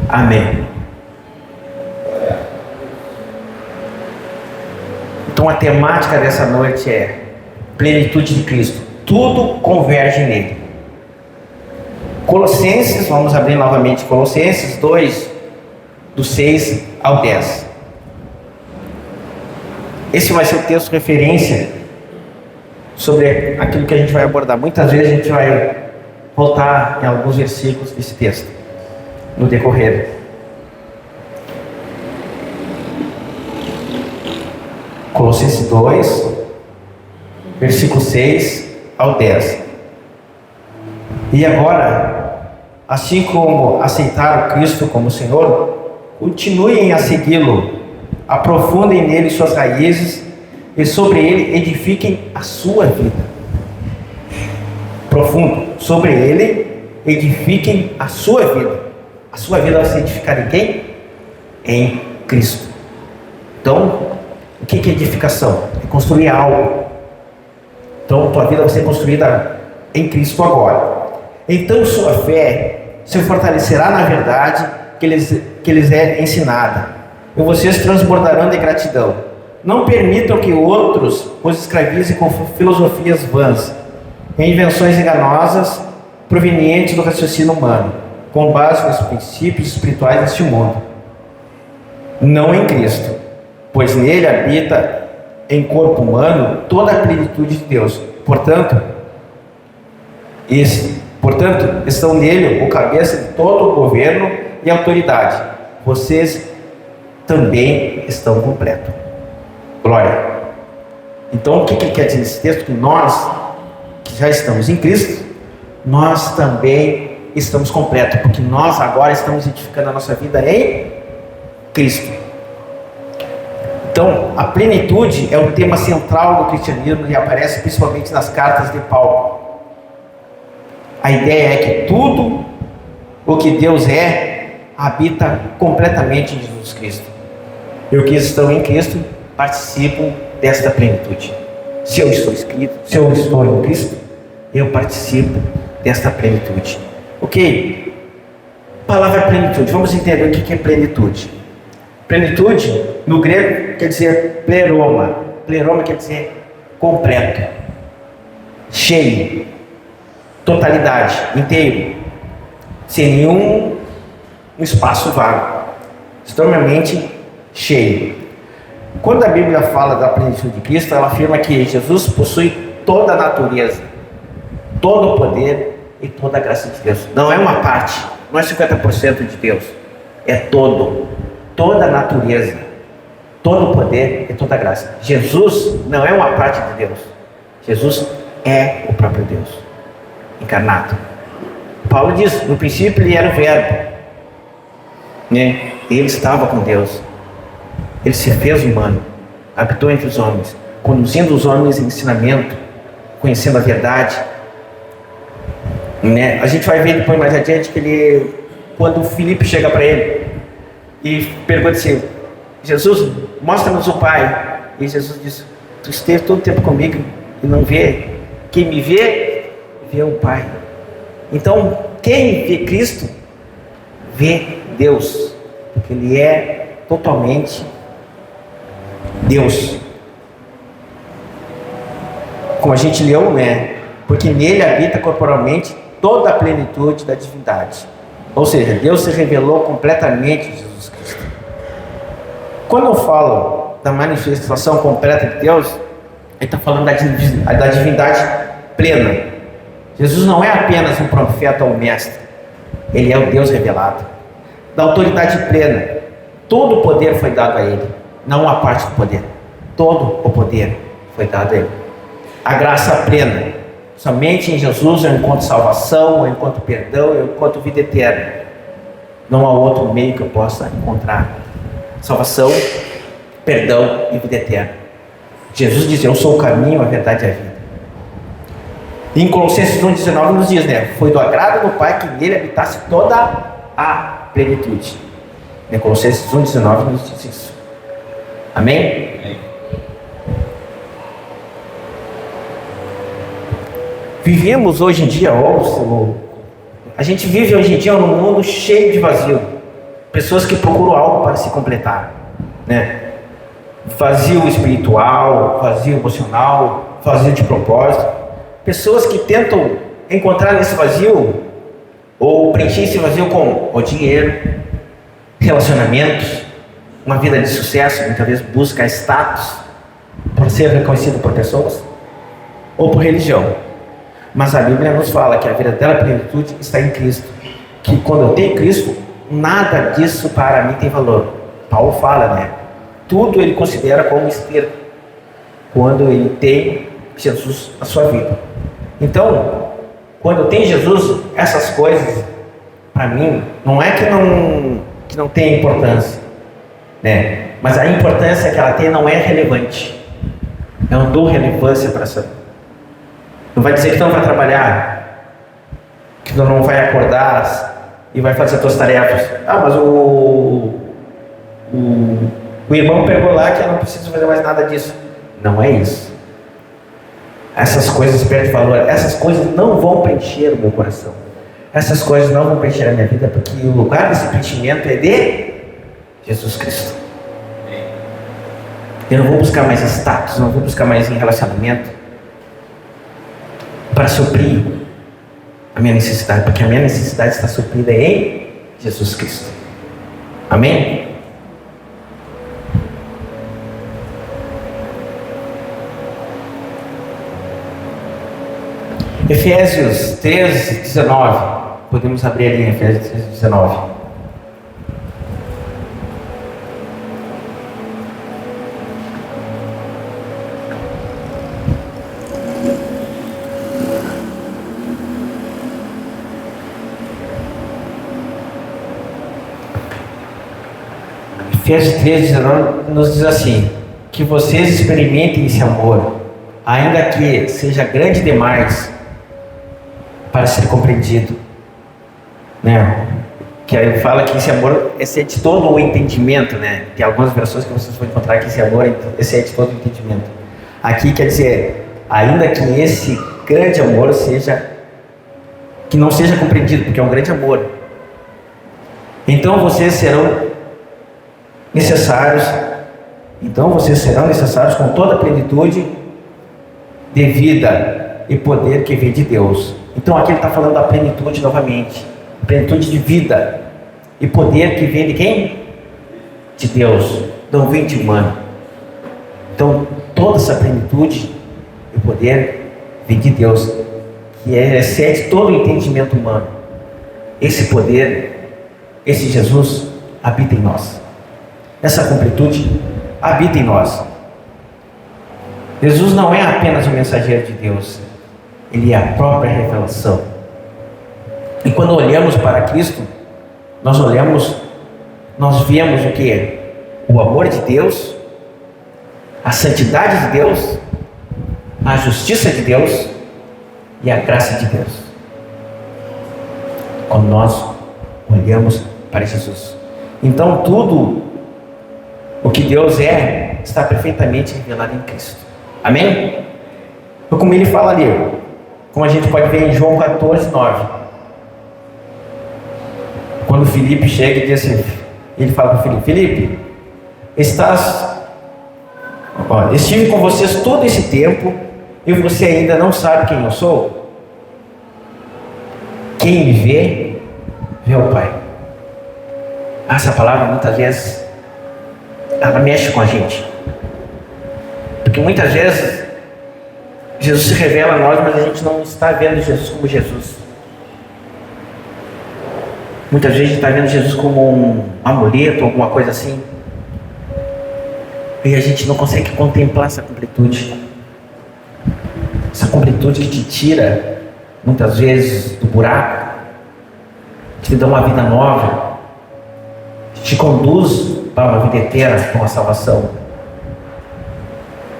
Amém. Então a temática dessa noite é plenitude de Cristo. Tudo converge nele. Colossenses, vamos abrir novamente Colossenses 2, do 6 ao 10. Esse vai ser o texto de referência sobre aquilo que a gente vai abordar. Muitas vezes a gente vai voltar em alguns versículos desse texto no decorrer. Colossenses 2, versículo 6 ao 10. E agora, assim como aceitaram Cristo como Senhor, continuem a segui-lo, aprofundem nele suas raízes e sobre ele edifiquem a sua vida. Profundo, sobre ele edifiquem a sua vida. A sua vida vai se edificar em quem? Em Cristo. Então, o que é edificação? É construir algo. Então, tua vida vai ser construída em Cristo agora. Então, sua fé se fortalecerá na verdade que lhes é ensinada, e vocês transbordarão de gratidão. Não permitam que outros os escravizem com filosofias vãs, em invenções enganosas provenientes do raciocínio humano, com base nos princípios espirituais deste mundo, não em Cristo, pois nele habita em corpo humano toda a plenitude de Deus. Portanto, estão nele o cabeça de todo o governo e autoridade. Vocês também estão completos. Glória. Então, o que quer dizer esse texto? Que nós, que já estamos em Cristo, nós também estamos completos, porque nós agora estamos edificando a nossa vida em Cristo. Então, a plenitude é o tema central do cristianismo e aparece principalmente nas cartas de Paulo. A ideia é que tudo o que Deus é habita completamente em Jesus Cristo. E os que estão em Cristo participam desta plenitude. Se eu estou em Cristo, eu participo desta plenitude. Ok? Palavra plenitude. Vamos entender o que é plenitude. Plenitude, no grego, quer dizer pleroma. Pleroma quer dizer completo, cheio, totalidade, inteiro, sem nenhum espaço vago, extremamente cheio. Quando a Bíblia fala da plenitude de Cristo, ela afirma que Jesus possui toda a natureza, todo o poder e toda a graça de Deus. Não é uma parte, não é 50% de Deus, é toda a natureza, todo o poder e toda a graça. Jesus não é uma parte de Deus, Jesus é o próprio Deus encarnado. Paulo diz, no princípio ele era o verbo, né? Ele estava com Deus, ele se fez humano, habitou entre os homens, conduzindo os homens em ensinamento, conhecendo a verdade, né? A gente vai ver depois mais adiante que ele, quando Filipe chega para ele e pergunta assim, Jesus, mostra-nos o Pai, e Jesus diz, tu esteve todo o tempo comigo e não vê, quem me vê, vê o Pai. Então, quem vê Cristo, vê Deus, porque Ele é totalmente Deus. Como a gente leu, né? Porque nele habita corporalmente toda a plenitude da divindade. Ou seja, Deus se revelou completamente em Jesus Cristo. Quando eu falo da manifestação completa de Deus, ele está falando da divindade plena. Jesus não é apenas um profeta ou um mestre, ele é o Deus revelado, da autoridade plena. Todo o poder foi dado a ele, não uma parte do poder, todo o poder foi dado a ele. A graça plena, somente em Jesus eu encontro salvação, eu encontro perdão, eu encontro vida eterna. Não há outro meio que eu possa encontrar salvação, perdão e vida eterna. Jesus diz, eu sou o caminho, a verdade e a vida. Em Colossenses 1,19 nos diz, né? Foi do agrado do Pai que nele habitasse toda a plenitude. Em Colossenses 1,19 nos diz isso. Amém? Amém. Vivemos hoje em dia, a gente vive hoje em dia num mundo cheio de vazio. Pessoas que procuram algo para se completar, né? Vazio espiritual, vazio emocional, vazio de propósito. Pessoas que tentam encontrar nesse vazio ou preencher esse vazio com o dinheiro, relacionamentos, uma vida de sucesso, muitas vezes busca status por ser reconhecido por pessoas ou por religião. Mas a Bíblia nos fala que a verdadeira plenitude está em Cristo, que quando eu tenho Cristo, nada disso para mim tem valor. Paulo fala, né? Tudo ele considera como esterco quando ele tem Jesus na sua vida. Então, quando eu tenho Jesus, essas coisas para mim não é que não tem importância, né? Mas a importância que ela tem não é relevante. Eu não dou relevância para essa. Não vai dizer que tu não vai trabalhar, que tu não vai acordar e vai fazer as tuas tarefas. Ah, mas o irmão pegou lá que eu não preciso fazer mais nada disso. Não é isso. Essas coisas perdem valor. Essas coisas não vão preencher o meu coração. Essas coisas não vão preencher a minha vida, porque o lugar desse preenchimento é de Jesus Cristo. Eu não vou buscar mais status, não vou buscar mais em relacionamento para suprir a minha necessidade, porque a minha necessidade está suprida em Jesus Cristo. Amém? Efésios 3, 19. Podemos abrir ali em Efésios 3, 19. Efésios 3, 19 nos diz assim: que vocês experimentem esse amor, ainda que seja grande demais para ser compreendido, né? Que aí fala que esse amor excede todo o entendimento, né? Tem algumas versões que vocês vão encontrar que esse amor excede todo o entendimento. Aqui quer dizer, ainda que esse grande amor que não seja compreendido, porque é um grande amor. Então vocês serão necessários com toda a plenitude de vida e poder que vem de Deus. Então aqui ele está falando da plenitude novamente, plenitude de vida e poder que vem de quem? De Deus, não vem de humano. Então toda essa plenitude e poder vem de Deus, que excede todo o entendimento humano. Esse poder, esse Jesus habita em nós. Essa completude habita em nós. Jesus não é apenas o mensageiro de Deus, ele é a própria revelação. E quando olhamos para Cristo, nós vemos o que? O amor de Deus, a santidade de Deus, a justiça de Deus e a graça de Deus. Quando nós olhamos para Jesus, então tudo o que Deus é está perfeitamente revelado em Cristo. Amém? Então, como ele fala ali, como a gente pode ver em João 14, 9. Quando Filipe chega e diz assim, ele fala para Filipe: Filipe, estive com vocês todo esse tempo e você ainda não sabe quem eu sou? Quem me vê, vê o Pai. Essa palavra muitas vezes ela mexe com a gente, porque muitas vezes Jesus se revela a nós, mas a gente não está vendo Jesus como Jesus. Muitas vezes a gente está vendo Jesus como um amuleto, alguma coisa assim, e a gente não consegue contemplar essa completude que te tira muitas vezes do buraco, te dá uma vida nova, te conduz para uma vida eterna com a salvação.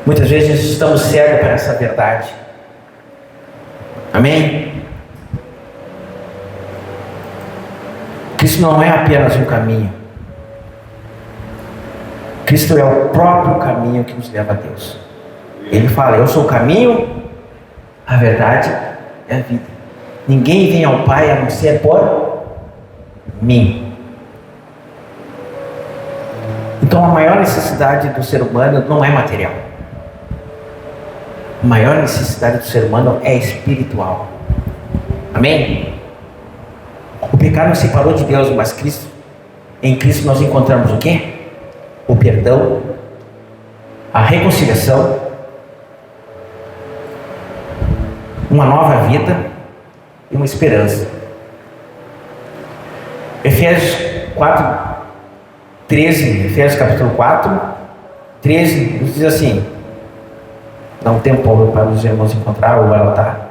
Muitas vezes estamos cegos para essa verdade. Amém? Cristo não é apenas um caminho. Cristo é o próprio caminho que nos leva a Deus. Ele fala: eu sou o caminho, a verdade e a vida. Ninguém vem ao Pai a não ser por mim. Então a maior necessidade do ser humano não é material. A maior necessidade do ser humano é espiritual. Amém? O pecado nos separou de Deus, mas em Cristo nós encontramos o quê? O perdão, a reconciliação, uma nova vida e uma esperança. Efésios 4:13, Efésios capítulo 4, 13, nos diz assim, dá um tempo para os irmãos encontrar ou anotar.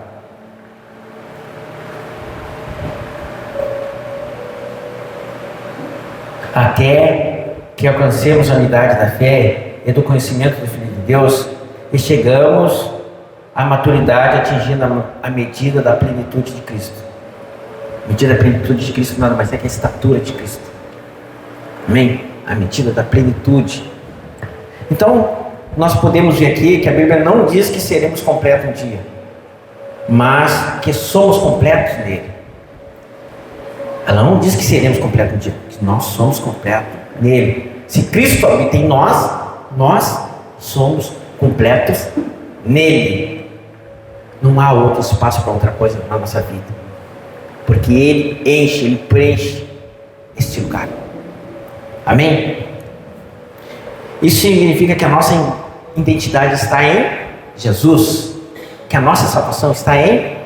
Até que alcancemos a unidade da fé e do conhecimento do Filho de Deus e chegamos à maturidade, atingindo a medida da plenitude de Cristo. A medida da plenitude de Cristo nada mais é que a estatura de Cristo. Amém? A medida da plenitude. Então, nós podemos ver aqui que a Bíblia não diz que seremos completos um dia, mas que somos completos nele. Ela não diz que seremos completos um dia, que nós somos completos nele. Se Cristo habita em nós, nós somos completos nele. Não há outro espaço para outra coisa na nossa vida, porque ele enche, ele preenche este lugar. Amém? Isso significa que a nossa identidade está em Jesus, que a nossa salvação está em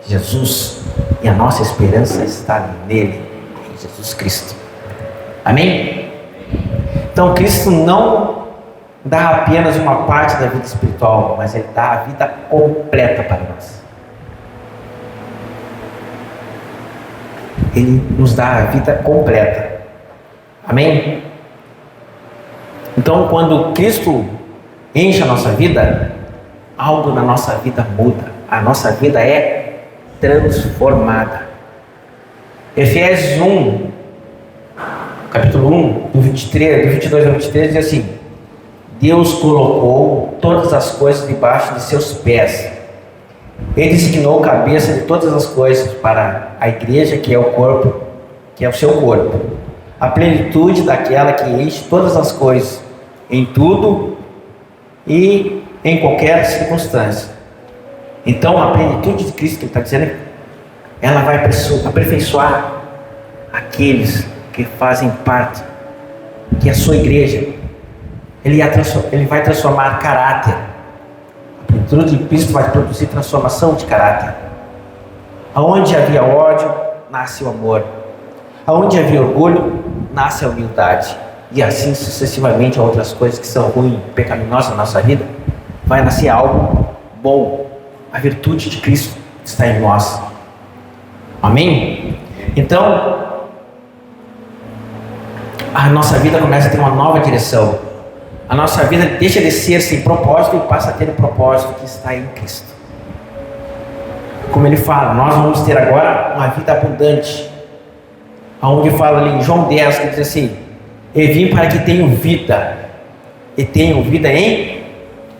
Jesus e a nossa esperança está nele, em Jesus Cristo. Amém? Então Cristo não dá apenas uma parte da vida espiritual, mas ele dá a vida completa para nós. Ele nos dá a vida completa. Amém? Então, quando Cristo enche a nossa vida, algo na nossa vida muda. A nossa vida é transformada. Efésios 1, capítulo 1, do 22 ao 23, diz assim: Deus colocou todas as coisas debaixo de seus pés. Ele designou cabeça de todas as coisas para a igreja, que é o corpo, que é o seu corpo, a plenitude daquela que enche todas as coisas, em tudo e em qualquer circunstância. Então a plenitude de Cristo, que ele está dizendo, ela vai aperfeiçoar aqueles que fazem parte, que é a sua igreja. Ele vai transformar caráter. A plenitude de Cristo vai produzir transformação de caráter. Aonde havia ódio, nasce o amor. Aonde havia orgulho, nasce a humildade. E assim sucessivamente a outras coisas que são ruins, pecaminosas na nossa vida, vai nascer algo bom. A virtude de Cristo está em nós. Amém? Então, a nossa vida começa a ter uma nova direção. A nossa vida deixa de ser sem propósito e passa a ter um propósito que está em Cristo. Como ele fala, nós vamos ter agora uma vida abundante. Onde fala ali em João 10, que diz assim: eu vim para que tenham vida, e tenham vida em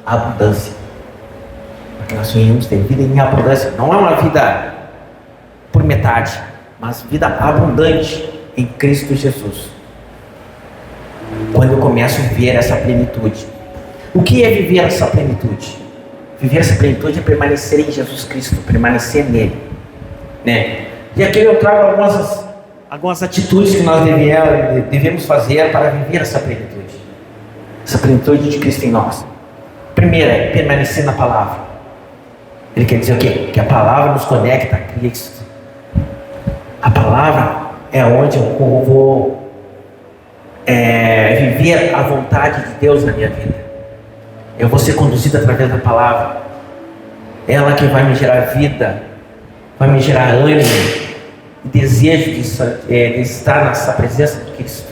abundância. Para que nós venhamos ter vida em abundância. Não é uma vida por metade, mas vida abundante em Cristo Jesus. Quando eu começo a ver essa plenitude. O que é viver essa plenitude? Viver essa plenitude é permanecer em Jesus Cristo, permanecer nele, né? E aqui eu trago algumas atitudes que nós devemos fazer para viver essa plenitude de Cristo em nós. Primeiro é permanecer na palavra. Ele quer dizer o quê? Que a palavra nos conecta a Cristo. A palavra é onde eu vou viver a vontade de Deus na minha vida. Eu vou ser conduzido através da palavra. Ela que vai me gerar vida, vai me gerar ânimo e desejo de estar nessa presença de Cristo.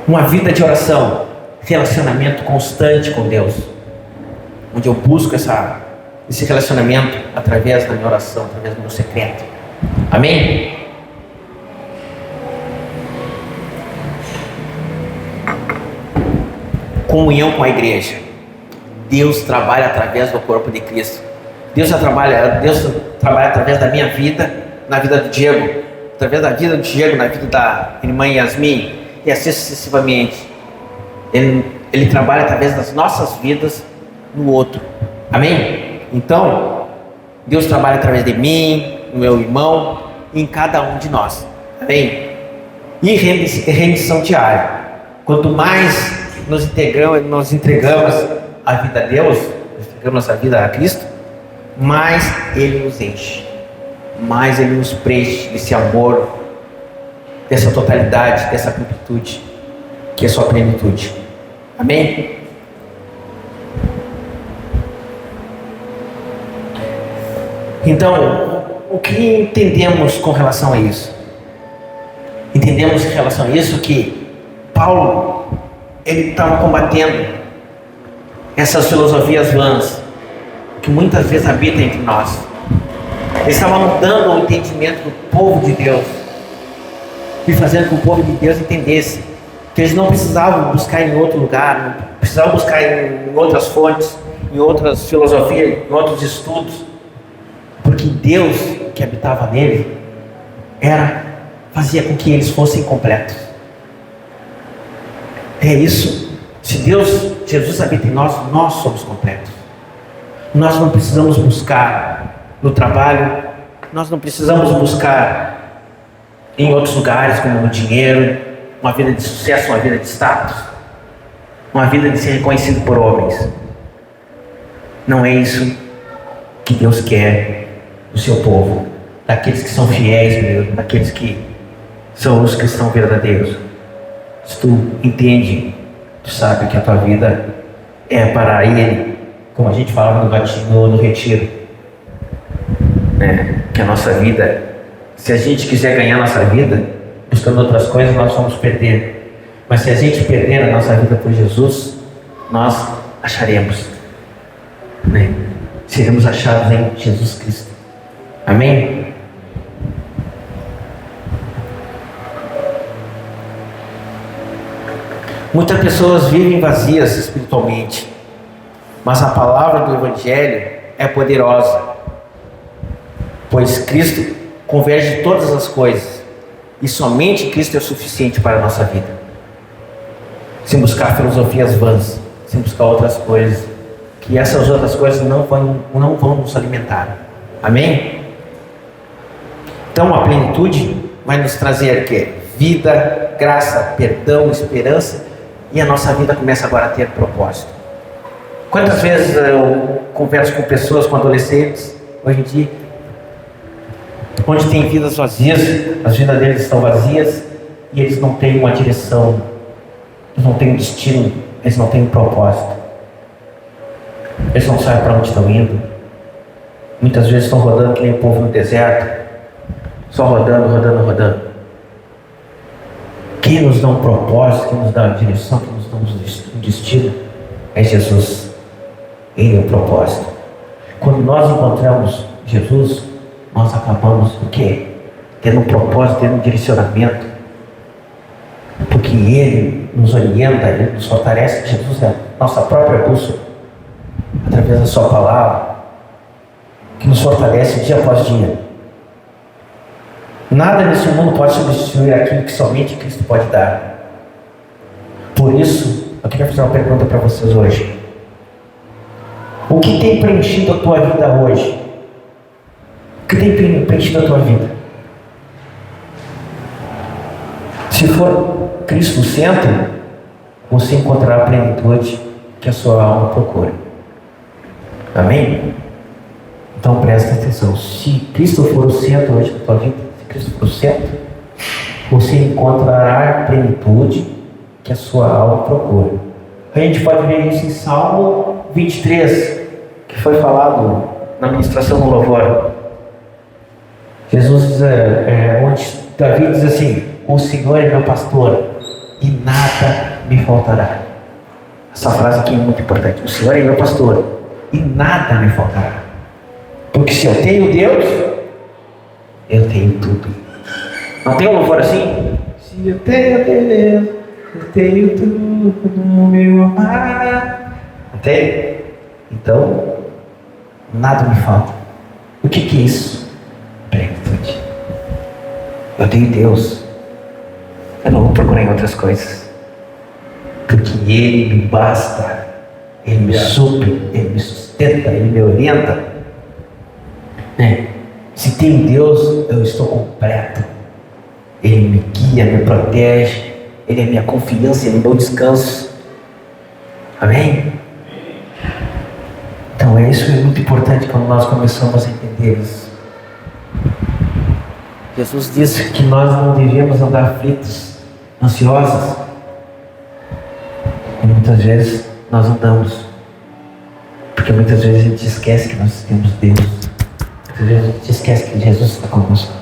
Uma vida de oração, relacionamento constante com Deus, onde eu busco esse relacionamento através da minha oração, através do meu secreto. Amém? Comunhão com a igreja. Deus trabalha através do corpo de Cristo. Deus trabalha através da minha vida, na vida do Diego, através da vida do Diego, na vida da irmã Yasmin, e assim sucessivamente. Ele trabalha através das nossas vidas no outro. Amém? Então, Deus trabalha através de mim, do meu irmão, em cada um de nós. Amém? E rendição diária. Quanto mais nos entregamos a vida a Deus, entregamos a vida a Cristo, mais Ele nos enche, mais Ele nos preenche desse amor, dessa totalidade, dessa completude, que é sua plenitude. Amém? Então, o que entendemos com relação a isso? Entendemos em relação a isso que Paulo, ele estava combatendo essas filosofias vãs que muitas vezes habitam entre nós. Ele estava mudando o entendimento do povo de Deus e fazendo com que o povo de Deus entendesse que eles não precisavam buscar em outro lugar, não precisavam buscar em outras fontes, em outras filosofias, em outros estudos, porque Deus que habitava nele fazia com que eles fossem completos. É isso. Se Jesus habita em nós, nós somos completos. Nós não precisamos buscar no trabalho, nós não precisamos buscar em outros lugares, como no dinheiro, uma vida de sucesso, uma vida de status, uma vida de ser reconhecido por homens. Não é isso que Deus quer do seu povo, daqueles que são fiéis mesmo, daqueles que são os cristãos verdadeiros. Se tu entende, tu sabe que a tua vida é para Ele, como a gente falava no retiro, né? Que a nossa vida, se a gente quiser ganhar a nossa vida buscando outras coisas, nós vamos perder. Mas se a gente perder a nossa vida por Jesus, nós acharemos, né? Seremos achados em Jesus Cristo. Amém? Muitas pessoas vivem vazias espiritualmente, mas a palavra do Evangelho é poderosa, pois Cristo converge todas as coisas, e somente Cristo é o suficiente para a nossa vida. Sem buscar filosofias vãs, sem buscar outras coisas, que essas outras coisas não vão nos alimentar. Amém? Então a plenitude vai nos trazer o quê? Vida, graça, perdão, esperança, e a nossa vida começa agora a ter propósito. Quantas vezes eu converso com pessoas, com adolescentes, hoje em dia, onde tem vidas vazias, as vidas deles estão vazias, e eles não têm uma direção, eles não têm um destino, eles não têm um propósito, eles não sabem para onde estão indo, muitas vezes estão rodando que nem o povo no deserto, só rodando. Quem nos dá um propósito, quem nos dá a direção, quem nos dá um destino, é Jesus. Ele é o propósito. Quando nós encontramos Jesus, nós acabamos o quê? Tendo um propósito, tendo um direcionamento. Porque Ele nos orienta, Ele nos fortalece. Jesus é a nossa própria bússola, através da sua palavra, que nos fortalece dia após dia. Nada nesse mundo pode substituir aquilo que somente Cristo pode dar. Por isso, eu queria fazer uma pergunta para vocês hoje. O que tem preenchido a tua vida hoje? O que tem preenchido a tua vida? Se for Cristo o centro, você encontrará a plenitude que a sua alma procura. Amém? Então presta atenção. Se Cristo for o centro hoje da tua vida, Cristo for o centro, você encontrará a plenitude que a sua alma procura. A gente pode ver isso em Salmo 23, que foi falado na ministração do louvor. Jesus diz, onde Davi diz assim: o Senhor é meu pastor e nada me faltará. Essa frase aqui é muito importante. O Senhor é meu pastor e nada me faltará. Porque se eu tenho Deus, eu tenho tudo. Não tem um louvor assim? Se eu tenho Deus, eu tenho tudo no meu amar. Não tem? Então, nada me falta. O que é isso? Plenitude. Eu tenho Deus. Eu não vou procurar em outras coisas. porque Ele me basta, Ele me supre, Ele me sustenta, Ele me orienta. Se tem Deus, eu estou completo. Ele me guia, me protege, Ele é minha confiança, Ele é meu descanso. Amém? Então isso é muito importante quando nós começamos a entender isso. Jesus disse que nós não devemos andar aflitos, ansiosos. E muitas vezes nós andamos, porque muitas vezes a gente esquece que nós temos Deus. Muitas vezes a gente esquece que Jesus está conosco,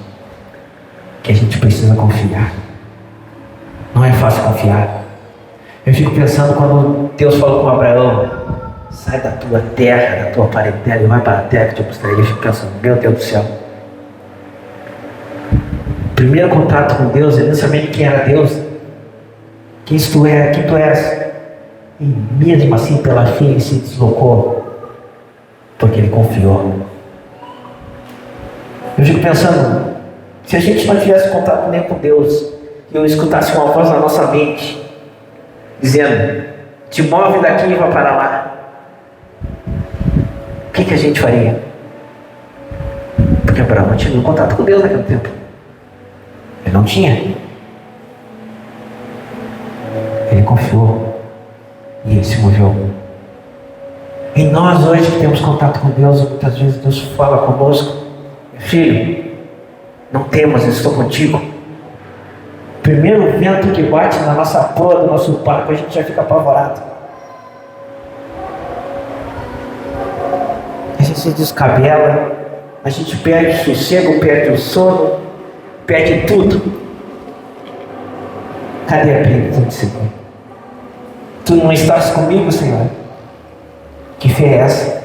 que a gente precisa confiar. Não é fácil confiar. Eu fico pensando quando Deus falou com Abraão: sai da tua terra, da tua parentela e vai para a terra que te mostrarei. Eu fico pensando: meu Deus do céu. Primeiro contato com Deus, ele não sabia quem era Deus, quem tu eras. E mesmo assim, pela fé, ele se deslocou, porque ele confiou. Eu fico pensando, se a gente não tivesse contato nem com Deus, e eu escutasse uma voz na nossa mente, dizendo: te move daqui e vai para lá, o que a gente faria? Porque Abraão não tinha nenhum contato com Deus naquele tempo. Ele não tinha. Ele confiou e ele se moveu. E nós hoje que temos contato com Deus, muitas vezes Deus fala conosco: filho, não temas, eu estou contigo. Primeiro vento que bate na nossa proa do nosso barco, a gente já fica apavorado. A gente se descabela, a gente perde o sossego, perde o sono, perde tudo. Cadê a plenitude, Senhor? Tu não estás comigo, Senhor? Que fé é essa?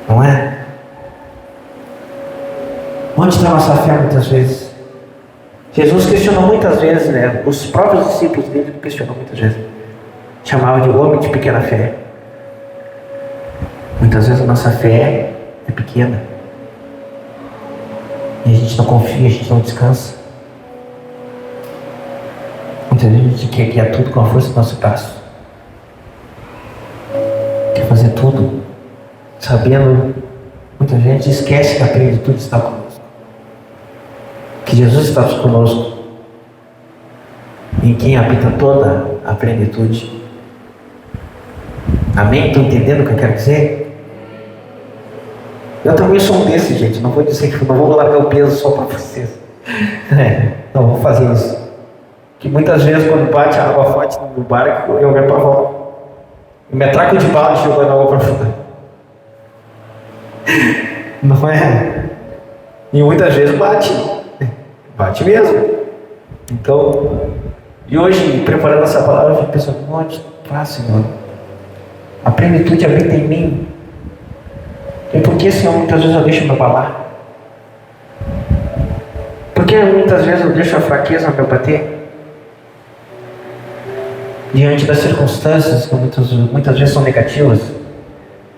Não é? Onde está a nossa fé muitas vezes? Jesus questionou muitas vezes, os próprios discípulos dele questionou muitas vezes. Chamava de homem de pequena fé. Muitas vezes a nossa fé é pequena. E a gente não confia, a gente não descansa. Muitas vezes a gente quer guiar tudo com a força do nosso braço. Quer fazer tudo sabendo. Muita gente esquece que a plenitude está conosco, que Jesus está conosco, em quem habita toda a plenitude. Amém? Estão entendendo o que eu quero dizer? Eu também sou um desses, gente. Não vou dizer que não vou largar o peso só para vocês. Não vou fazer isso. Que muitas vezes quando bate a água forte no barco, eu me apavoro. Eu me atraco de baixo jogando água para fora. Não é? E muitas vezes bate. Bate mesmo. Então, e hoje, preparando essa palavra, eu fico pensando: onde está, Senhor? A plenitude habita em mim. E por que, Senhor, muitas vezes eu deixo me abalar? Por que muitas vezes eu deixo a fraqueza me bater? Diante das circunstâncias que muitas vezes são negativas.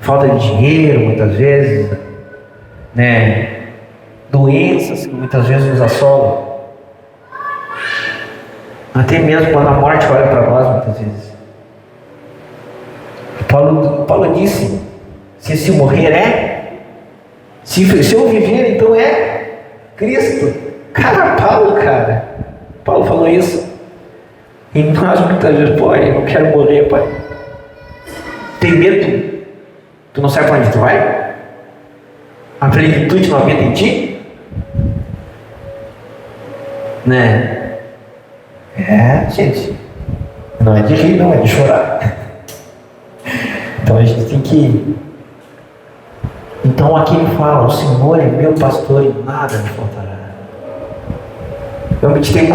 Falta de dinheiro, muitas vezes, doenças que muitas vezes nos assolam. Até mesmo quando a morte olha para nós, muitas vezes. Paulo disse: se morrer é, se eu viver, então é Cristo. Paulo falou isso. E nós muitas vezes: pai, eu não quero morrer, pai. Tem medo? Tu não sabe para onde tu vai? A plenitude não habita em ti? Gente, não é de rir, não, é de chorar. Então a gente tem que. Então aqui ele fala: o Senhor é meu pastor e nada me faltará. Eu meditei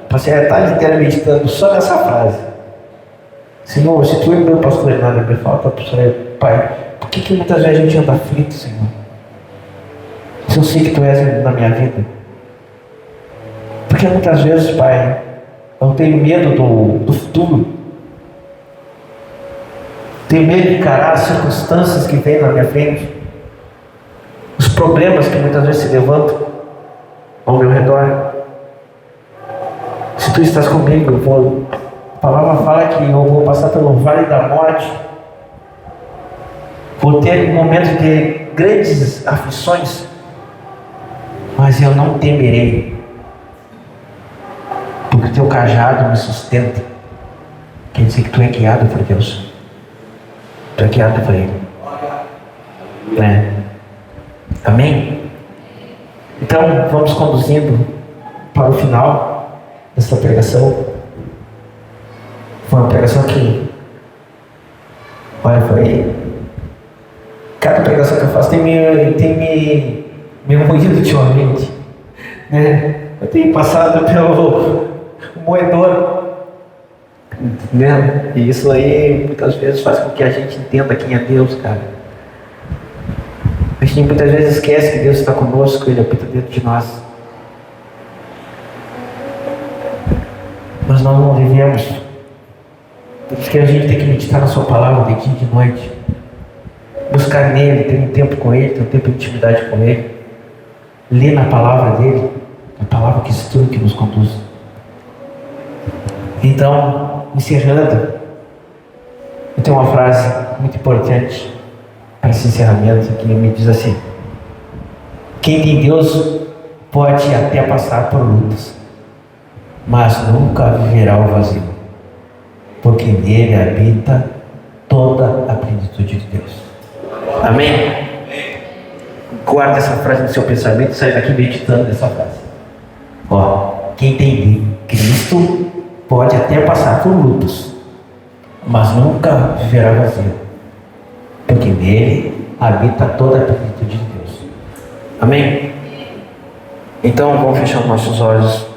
passei a tarde inteira meditando só nessa frase: Senhor, se tu é meu pastor e nada me falta, Pai, por que muitas vezes a gente anda aflito, Senhor? Se eu sei que tu és na minha vida. Porque muitas vezes, Pai, eu tenho medo do futuro. Tenho medo de encarar as circunstâncias que vêm na minha frente. Os problemas que muitas vezes se levantam ao meu redor. Se tu estás comigo, eu vou palavra fala que eu vou passar pelo vale da morte, vou ter momentos de grandes aflições, mas eu não temerei, porque o teu cajado me sustenta. Quer dizer que tu é guiado por Deus, tu é guiado por Ele, né? Amém? Então vamos conduzindo para o final dessa pregação. Foi uma pregação que, olha, cada pregação que eu faço tem me moído ultimamente, né? Eu tenho passado pelo moedor, entendeu? E isso aí muitas vezes faz com que a gente entenda quem é Deus, cara. A gente muitas vezes esquece que Deus está conosco, Ele habita dentro de nós. Mas nós não vivemos. Porque a gente tem que meditar na sua palavra de dia e de noite. Buscar nele, ter um tempo com ele, ter um tempo de intimidade com ele. Ler na palavra dele, a palavra que instrui, que nos conduz. Então, encerrando, eu tenho uma frase muito importante para esse encerramento, que me diz assim: quem tem Deus pode até passar por lutas, mas nunca viverá o vazio, porque nele habita toda a plenitude de Deus. Amém? Guarde essa frase no seu pensamento e sai daqui meditando nessa frase. Quem tem Cristo pode até passar por lutas, mas nunca viverá vazio, porque nele habita toda a plenitude de Deus. Amém? Então vamos fechar nossos olhos.